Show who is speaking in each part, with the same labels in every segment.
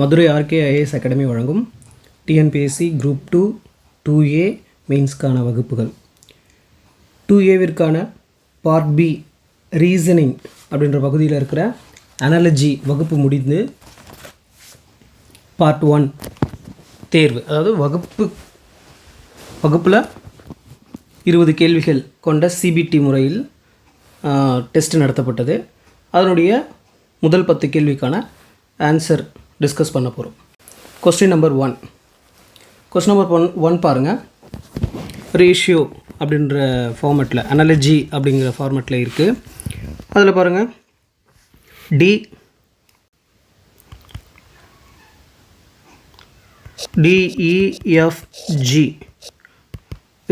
Speaker 1: Madurai RK IAS academy வழங்கும் TNPSC group 2 2A மெயின்ஸ்க்கான வகுப்புகள். 2Aவிற்கான part B reasoning அப்படின்ற பகுதியில் இருக்கிற அனாலஜி வகுப்பு முடிந்து பார்ட் 1 தேர்வு, அதாவது வகுப்பில் 20 கேள்விகள் கொண்ட சிபிடி முறையில் டெஸ்ட் நடத்தப்பட்டது. அதனுடைய முதல் 10 கேள்விக்கான ஆன்சர் டிஸ்கஸ் பண்ண போகிறோம். கொஸ்டின் நம்பர் 1 பாருங்கள். ரேஷியோ அப்படின்ற ஃபார்மேட்டில், அனாலஜி அப்படிங்கிற ஃபார்மேட்டில் இருக்குது. அதில் பாருங்கள், DEFG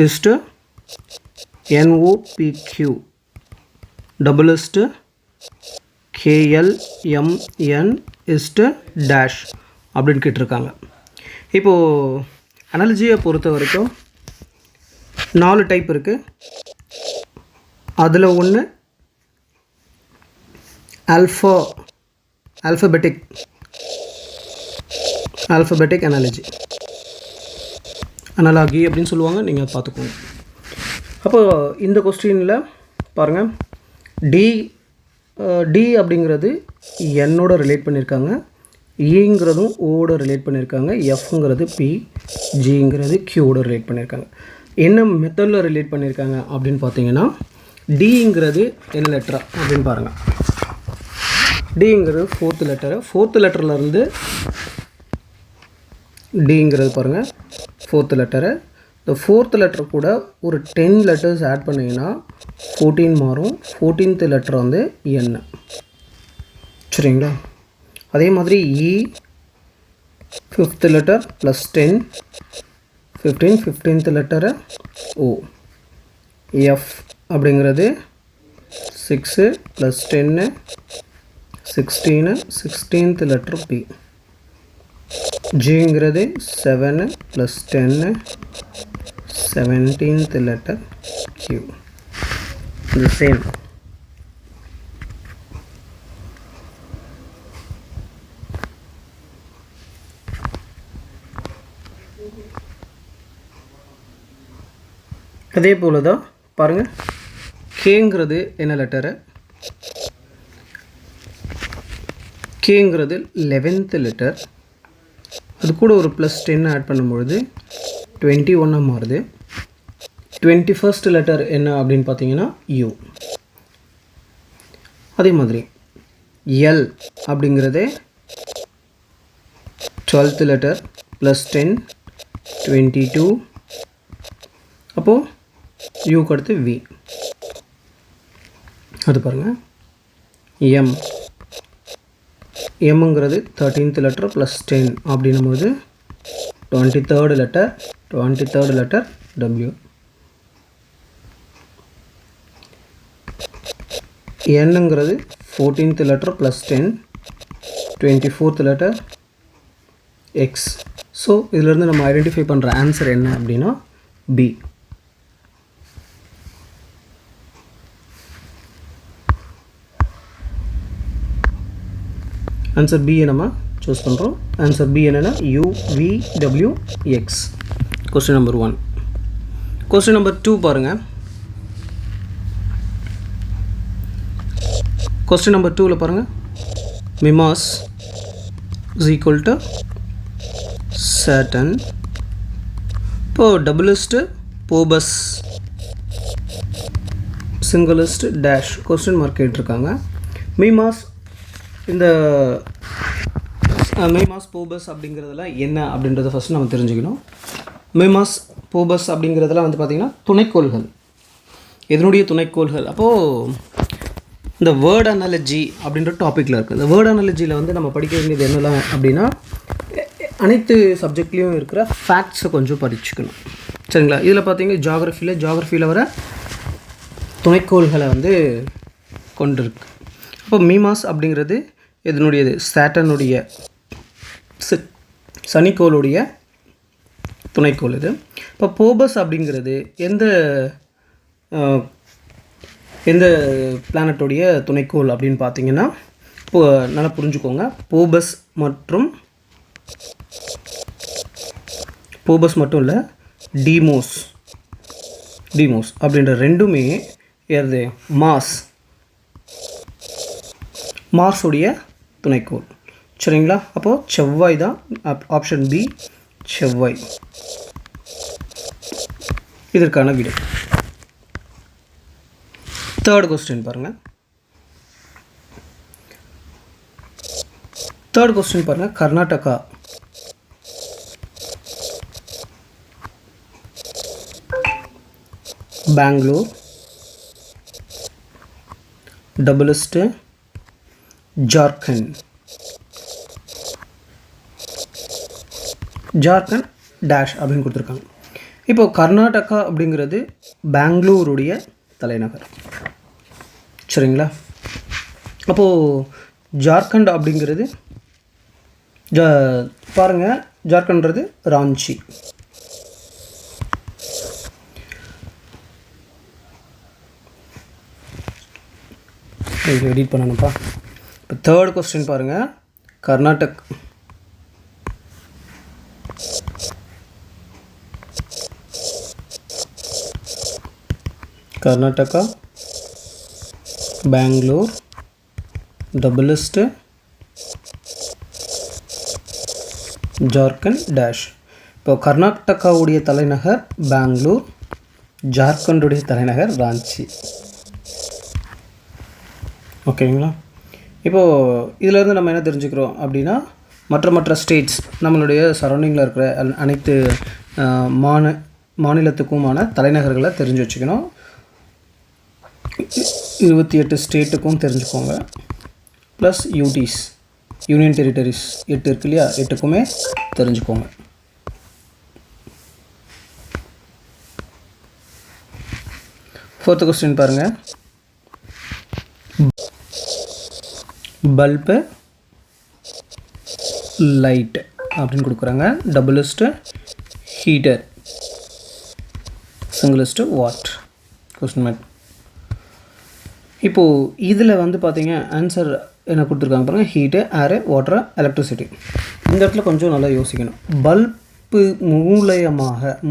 Speaker 1: is to NOPQ double is to KLMN is to dash அப்படின்னு கேட்டிருக்காங்க. இப்போது அனாலஜியை பொறுத்த வரைக்கும் 4 டைப் இருக்குது. அதில் ஒன்று ஆல்ஃபபெட்டிக் அனாலஜி அப்படின்னு சொல்லுவாங்க. நீங்கள் பார்த்துக்கோங்க. அப்போது இந்த கொஸ்டினில் பாருங்கள், டி அப்படிங்கிறது என்னோட ரிலேட் பண்ணியிருக்காங்க, ஈங்கிறதும் ஓட ரிலேட் பண்ணியிருக்காங்க, எஃப்ங்கிறது பி, ஜிங்கிறது கியூவோட ரிலேட் பண்ணியிருக்காங்க. என்ன மெத்தடில் ரிலேட் பண்ணியிருக்காங்க அப்படின்னு பார்த்தீங்கன்னா, டிங்கிறது என்ன லெட்டரா அப்படின்னு பாருங்கள். டிங்கிறது ஃபோர்த்து லெட்டர்லேருந்து டிங்கிறது பாருங்கள் ஃபோர்த்து லெட்டரு. இந்த ஃபோர்த்து லெட்டர் கூட ஒரு 10 லெட்டர்ஸ் ஆட் பண்ணிங்கன்னா 14 மாறும். 14th லெட்டர் வந்து என், சரிங்களா? அதே மாதிரி E 5th letter plus 10 15, 15th letter O. F அப்படிங்கிறது 6 ப்ளஸ் 10 16, 16th லெட்டர் பி. ஜிங்கிறது 7 plus 10 17th letter Q. The same. அதே போல் தான் பாருங்கள், கேங்கிறது என்ன லெட்டரு? கேங்கிறது 11th letter. அது கூட ஒரு ப்ளஸ் 10 ஆட் பண்ணும்பொழுது 21 மாறுது. 21st லெட்டர் என்ன அப்படின்னு பார்த்தீங்கன்னா யூ. அதே மாதிரி எல் அப்படிங்கிறது 12th லெட்டர் ப்ளஸ் 10 22. அப்போது யூக்கு அடுத்து வி. அது பாருங்கள், எம்ங்கிறது 13th லெட்டர் ப்ளஸ் 10 அப்படின்னும் போது 23rd லெட்டர் W. என்னங்கிறது 14th letter plus 10 24th letter X. So இதிலிருந்து நம்ம ஐடென்டிஃபை பண்ணுற ஆன்சர் என்ன அப்படின்னா B. ஆன்சர் B நம்ம சூஸ் பண்ணுறோம். ஆன்சர் B என்னென்னா UVWX. Question number 1. Question number 2 பாருங்கள். கொஸ்டின் நம்பர் 2ல் பாருங்கள், மிமாஸ் இஸ் ஈக்குவல் டு சேட்டன். இப்போது டபுளிஸ்ட்டு போபஸ், சிங்கிளிஸ்ட் டேஷ் கொஸ்டின் மார்க் கேட்டிருக்காங்க. மிமாஸ், இந்த மிமாஸ் போபஸ் அப்படிங்கிறதெல்லாம் என்ன அப்படின்றத ஃபஸ்ட்டு நம்ம தெரிஞ்சுக்கணும். மிமாஸ் போபஸ் அப்படிங்கிறதெல்லாம் வந்து பார்த்திங்கன்னா துணைக்கோள்கள். இதனுடைய துணைக்கோள்கள். அப்போது இந்த வேர்ட் அனாலஜி அப்படின்ற டாப்பிக்கில் இருக்குது. இந்த வேர்ட் அனாலஜியில் வந்து நம்ம படிக்க வேண்டியது என்னெல்லாம் அப்படின்னா, அனைத்து சப்ஜெக்ட்லேயும் இருக்கிற ஃபேக்ட்ஸை கொஞ்சம் படிச்சுக்கணும், சரிங்களா? இதில் பார்த்திங்கன்னா ஜியாகிரஃபியில் வர துணைக்கோள்களை வந்து கொண்டு இருக்கு. அப்போ மீமாஸ் அப்படிங்கிறது இதனுடையது சேட்டனுடைய சனிக்கோளுடைய துணைக்கோள் இது. இப்போ போபஸ் அப்படிங்கிறது எந்த பிளானட்டோடைய துணைக்கோள் அப்படின்னு பார்த்தீங்கன்னா நல்லா புரிஞ்சுக்கோங்க. போபஸ் மட்டும் இல்லை, டீமோஸ் அப்படின்ற ரெண்டுமே ஏது மார்ஸுடைய துணைக்கோள். சரிங்களா? அப்போது செவ்வாய் தான். ஆப்ஷன் பி செவ்வாய் இதற்கான விடை. தேர்ட் கொஸ்டின் பாருங்கள். கர்நாடகா பெங்களூர் டபுளிஸ்ட் ஜார்க்கண்ட் டேஷ் அப்படின்னு கொடுத்துருக்காங்க. இப்போது கர்நாடகா அப்படிங்கிறது பெங்களூருடைய தலைநகர். சரிங்களா? அப்போது ஜார்க்கண்ட் அப்படிங்கிறது பாருங்கள், ஜார்க்கண்ட்றது ராஞ்சி. எடிட் பண்ணணும்ப்பா. இப்போ தேர்ட் கொஸ்டின் பாருங்கள். கர்நாடகா பெங்களூர் டபுளிஸ்ட் ஜார்க்கண்ட் டேஷ். இப்போ கர்நாடகாவுடைய தலைநகர் பெங்களூர், ஜார்க்கண்டுடைய தலைநகர் ராஞ்சி. ஓகேங்களா? இப்போது இதிலேருந்து நம்ம என்ன தெரிஞ்சுக்கிறோம் அப்படின்னா, மற்ற ஸ்டேட்ஸ் நம்மளுடைய சரௌண்டிங்கில் இருக்கிற அனைத்து மாநிலத்துக்குமான தலைநகர்களை தெரிஞ்சு வச்சுக்கணும். 28 ஸ்டேட்டுக்கும் தெரிஞ்சுக்கோங்க. ப்ளஸ் யூனியன் டெரிட்டரிஸ் 8 இருக்கு இல்லையா, 8க்குமே தெரிஞ்சுக்கோங்க. ஃபோர்த்து கொஸ்டின் பாருங்கள். பல்பு லைட் அப்படின்னு கொடுக்குறாங்க. டபுளிஸ்ட்டு ஹீட்டர், சிங்கிளிஸ்ட்டு வாட். Question mark. இப்போது இதில் வந்து பார்த்தீங்க ஆன்சர் என்ன கொடுத்துருக்காங்க பாருங்கள். ஹீட்டு, ஏரு, வாட்டரு, எலக்ட்ரிசிட்டி. இந்த இடத்துல கொஞ்சம் நல்லா யோசிக்கணும். பல்பு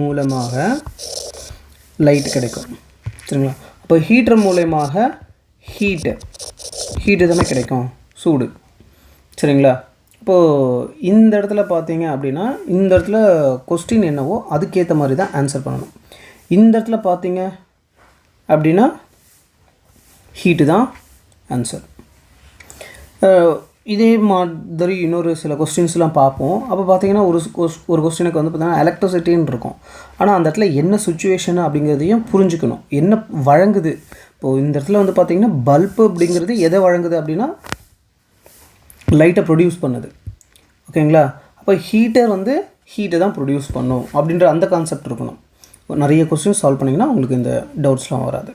Speaker 1: மூலமாக லைட் கிடைக்கும். சரிங்களா? அப்போ ஹீட்டர் மூலமாக ஹீட்டு தானே கிடைக்கும், சூடு. சரிங்களா? இப்போது இந்த இடத்துல பார்த்தீங்க அப்படின்னா, இந்த இடத்துல கொஸ்டின் என்னவோ அதுக்கேற்ற மாதிரி தான் ஆன்சர் பண்ணணும். இந்த இடத்துல பார்த்தீங்க அப்படின்னா ஹீட்டு தான் ஆன்சர். இதே மாதிரி இன்னொரு சில கொஸ்டின்ஸ்லாம் பார்ப்போம். அப்போ பார்த்தீங்கன்னா ஒரு கொஸ்டினுக்கு வந்து பார்த்தீங்கன்னா எலக்ட்ரிசிட்டின்னு இருக்கும். ஆனால் அந்த இடத்துல என்ன சுச்சுவேஷன் அப்படிங்கிறதையும் புரிஞ்சுக்கணும். என்ன வழங்குது. இப்போது இந்த இடத்துல வந்து பார்த்திங்கன்னா பல்பு அப்படிங்கிறது எதை வழங்குது அப்படின்னா லைட்டை ப்ரொடியூஸ் பண்ணுது. ஓகேங்களா? அப்போ ஹீட்டர் வந்து ஹீட்டை தான் ப்ரொடியூஸ் பண்ணும் அப்படின்ற அந்த கான்செப்ட் இருக்கணும். நிறைய கொஸ்டின் சால்வ் பண்ணிங்கன்னா உங்களுக்கு இந்த டவுட்ஸ்லாம் வராது.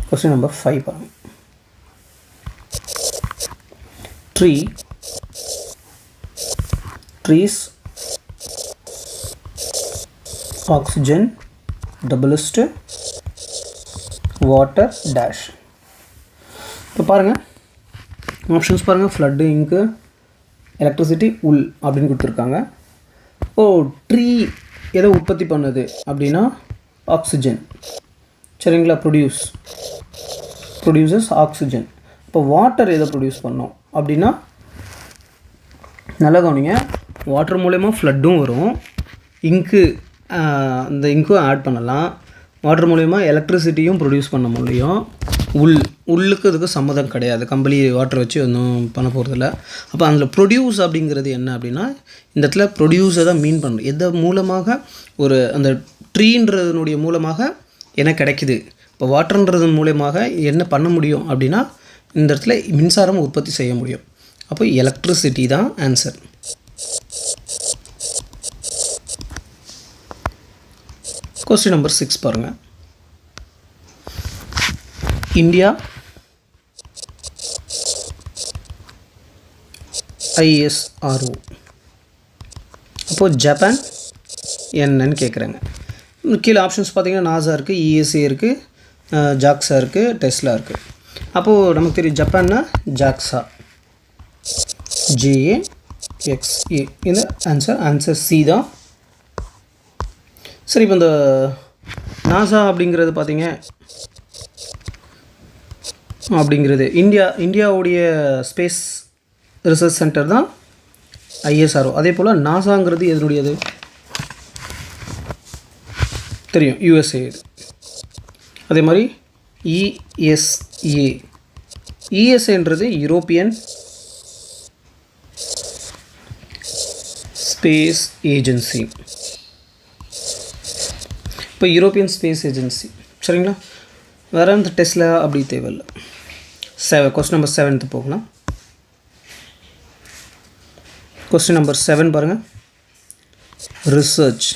Speaker 1: கொஸ்டின் நம்பர் 5 பாருங்கள். ட்ரீஸ் ஆக்சிஜன் டபுளிஸ்ட் வாட்டர் டேஷ். இப்போ பாருங்கள் ஆப்ஷன்ஸ் பாருங்கள். ஃப்ளட்டு, இங்கு, எலக்ட்ரிசிட்டி, உல் அப்படின்னு கொடுத்துருக்காங்க. ட்ரீ எதை உற்பத்தி பண்ணுது அப்படின்னா ஆக்சிஜன். சரிங்களா? Produces oxygen. இப்போ வாட்டர் எதை ப்ரொடியூஸ் பண்ணோம் அப்படின்னா, நல்லா கவனிங்க, வாட்டர் மூலயமா ஃப்ளட்டும் வரும், இந்த இங்கும் ஆட் பண்ணலாம். வாட்டர் மூலயமா எலக்ட்ரிசிட்டியும் ப்ரொடியூஸ் பண்ண முடியும். உள்ளுக்கு இதுக்கு சம்மதம் கிடையாது. கம்பெனி வாட்டர் வச்சு ஒன்றும் பண்ண போகிறதில்ல. அப்போ அதில் ப்ரொடியூஸ் அப்படிங்கிறது என்ன அப்படின்னா, இந்த இடத்துல ப்ரொடியூஸை தான் மீன் பண்ணணும். எதை மூலமாக அந்த ட்ரீன்றதனுடைய மூலமாக என்ன கிடைக்குது. இப்போ வாட்டர்ன்றது மூலமாக என்ன பண்ண முடியும் அப்படின்னா, இந்த இடத்துல மின்சாரம் உற்பத்தி செய்ய முடியும். அப்போ எலக்ட்ரிசிட்டி தான் ஆன்சர். கொஸ்டின் நம்பர் 6 பாருங்கள். India ISRO. அப்போது ஜப்பான் என்னன்னு கேட்குறாங்க. கீழே ஆப்ஷன்ஸ் பார்த்தீங்கன்னா நாசா இருக்குது, ESA இருக்குது, ஜாக்ஸா இருக்குது, டெஸ்லா இருக்குது. அப்போது நமக்கு தெரியும் ஜப்பான்னா ஜாக்ஸா, JAXA. இந்த ஆன்சர் சி தான். சரி, இப்போ இந்த நாசா அப்படிங்கிறது பார்த்தீங்க அப்படிங்கிறது இந்தியாவுடைய ஸ்பேஸ் ரிசர்ச் சென்டர் தான் ISRO. அதே போல் நாசாங்கிறது எதனுடையது தெரியும், USA. அதே மாதிரி ESAன்றது யூரோப்பியன் ஸ்பேஸ் ஏஜென்சி. இப்போ யூரோப்பியன் ஸ்பேஸ் ஏஜென்சி சரிங்களா. வேறு இந்த டெஸ்லா அப்படி தேவையில்லை. கொஸ்டின் நம்பர் 7 போகலாம். கொஸ்டின் நம்பர் 7 பாருங்கள். Research,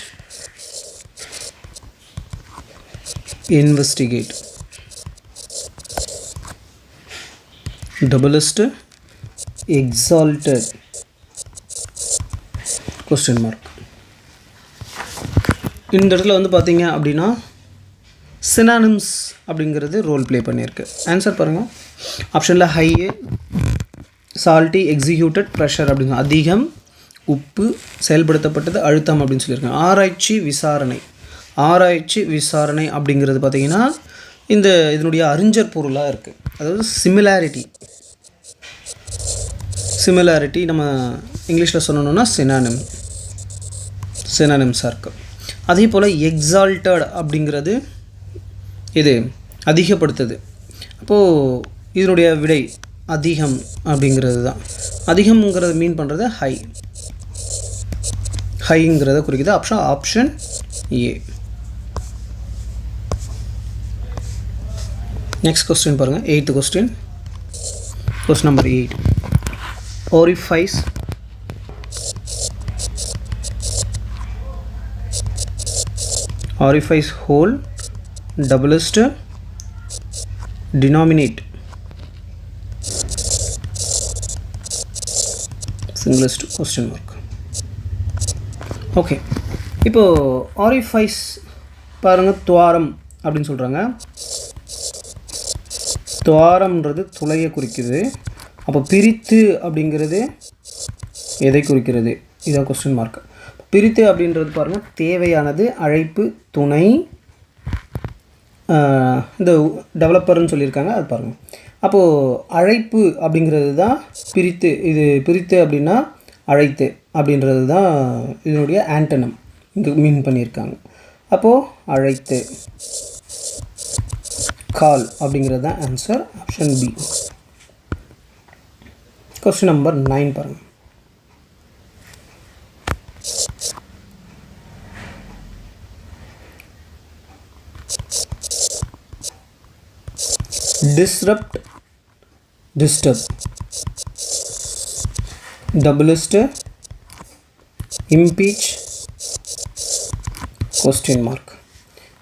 Speaker 1: investigate, doublest, exalted, question mark. இந்த இடத்துல வந்து பார்த்தீங்க அப்படின்னா சினானிம்ஸ் அப்படிங்கிறது ரோல் ப்ளே பண்ணியிருக்கு. ஆன்சர் பாருங்கள். ஆப்ஷனில் ஹை, சால்ட்டி, எக்ஸிக்யூட்டட், ப்ரெஷர் அப்படிங்க. அதிகம், உப்பு, செயல்படுத்தப்பட்டது, அழுத்தம் அப்படின்னு சொல்லியிருக்காங்க. ஆராய்ச்சி விசாரணை அப்படிங்கிறது பார்த்திங்கன்னா இதனுடைய அறிஞர் பொருளாக இருக்குது. அதாவது சிமிலாரிட்டி நம்ம இங்கிலீஷில் சொல்லணுன்னா சினானிம்ஸாக இருக்குது. அதே போல் எக்ஸால்டட் அப்படிங்கிறது இது அதிகப்படுத்துது. அப்போது இதனுடைய விடை அதிகம் அப்படிங்கிறது தான். அதிகம்ங்கிறது மீன் பண்ணுறது ஹைங்கிறத குறிக்குது. Option A. நெக்ஸ்ட் கொஸ்டின் பாருங்கள். 8th question. Question number 8. orifice hole, doublest, denominate, singlest, question mark. Okay, இப்போது ஆரிஃபைஸ் பாருங்கள், துவாரம் அப்படின்னு சொல்கிறாங்க. துவாரம்ன்றது துளையை குறிக்குது. அப்போ பிரித்து அப்படிங்கிறது எதை குறிக்கிறது? இதான் கொஸ்டின் மார்க். பிரித்து அப்படின்றது பாருங்கள், தேவையானது, அழைப்பு, துணை, இந்த டெவலப்பர்னு சொல்லியிருக்காங்க, அது பாருங்கள். அப்போது அழைப்பு அப்படிங்கிறது தான் பிரித்து. இது பிரித்து அப்படின்னா அழைத்து அப்படின்றது தான் இதனுடைய ஆண்டனம் இங்கே மீன் பண்ணியிருக்காங்க. அப்போது அழைத்து, கால் அப்படிங்கிறது தான் answer. Option B. Question number 9 பாருங்கள். disrupt, disturb, doublest, impeach, question mark.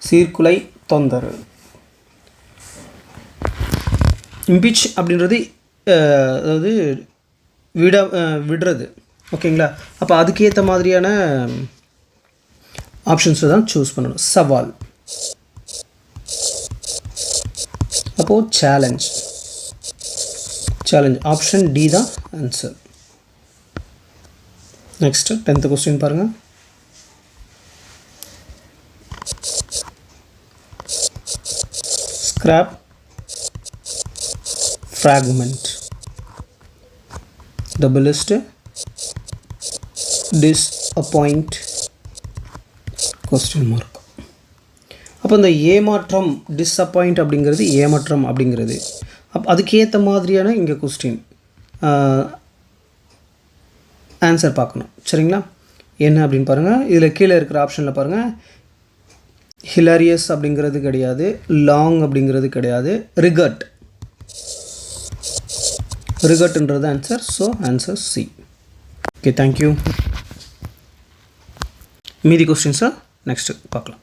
Speaker 1: சீர்குலை, தொந்தரவு. இம்பீச் அப்படின்றது அதாவது விடுறது. ஓகேங்களா? அப்போ அதுக்கேற்ற மாதிரியான ஆப்ஷன்ஸை தான் சூஸ் பண்ணணும். சவால். அப்போது சேலஞ்ச். ஆப்ஷன் டி தான் ஆன்சர். நெக்ஸ்ட்டு 10th கொஸ்டின் பாருங்கள். Scrap, fragment, doublest, disappoint, question mark. அப்போ இந்த ஏமாற்றம், டிஸப்பாயிண்ட் அப்படிங்கிறது ஏமாற்றம் அப்படிங்கிறது. அதுக்கேற்ற மாதிரியான இங்கே கொஸ்டின் ஆன்சர் பார்க்கணும். சரிங்களா? என்ன அப்படின்னு பாருங்கள். இதில் கீழே இருக்கிற ஆப்ஷனில் பாருங்கள். ஹிலாரியஸ் அப்படிங்கிறது கிடையாது, லாங் அப்படிங்கிறது கிடையாது, ரிகட்ன்றது answer. So answer C. Okay, thank you. மீதி கொஸ்டின்ஸை நெக்ஸ்ட்டு பார்க்கலாம்.